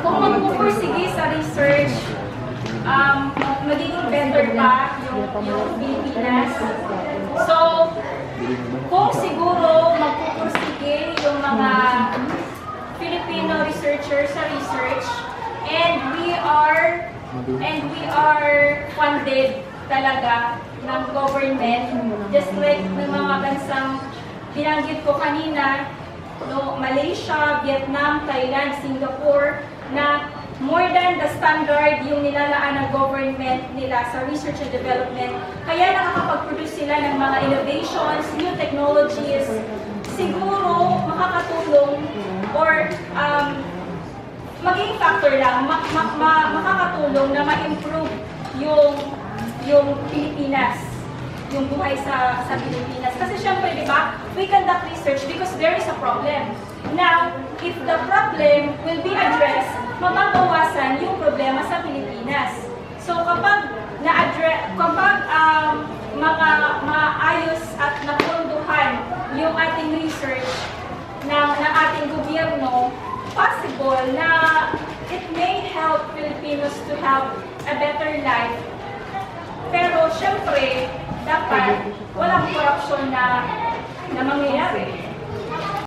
kung magpupursige sa research, magiging better pa yung Pilipinas. So, kung siguro magpupursige yung mga Filipino researchers sa research, and we are funded talaga ng government, just like ng mga bansang binanggit ko kanina, no, Malaysia, Vietnam, Thailand, Singapore, na more than the standard yung nilalaan ng government nila sa research and development. Kaya nakakapag-produce sila ng mga innovations, new technologies, siguro makakatulong or maging factor lang, makakatulong na ma-improve yung Pilipinas, yung buhay sa Pilipinas. Kasi syempre, di ba, we conduct research because there is a problem. Now, if the problem will be addressed, mababawasan yung problema sa Pilipinas. So kapag maayos at napunduhan yung ating research ng ating gobyerno, possible na it may help Filipinos to have a better life. Pero syempre, dapat walang corruption na mangyayari.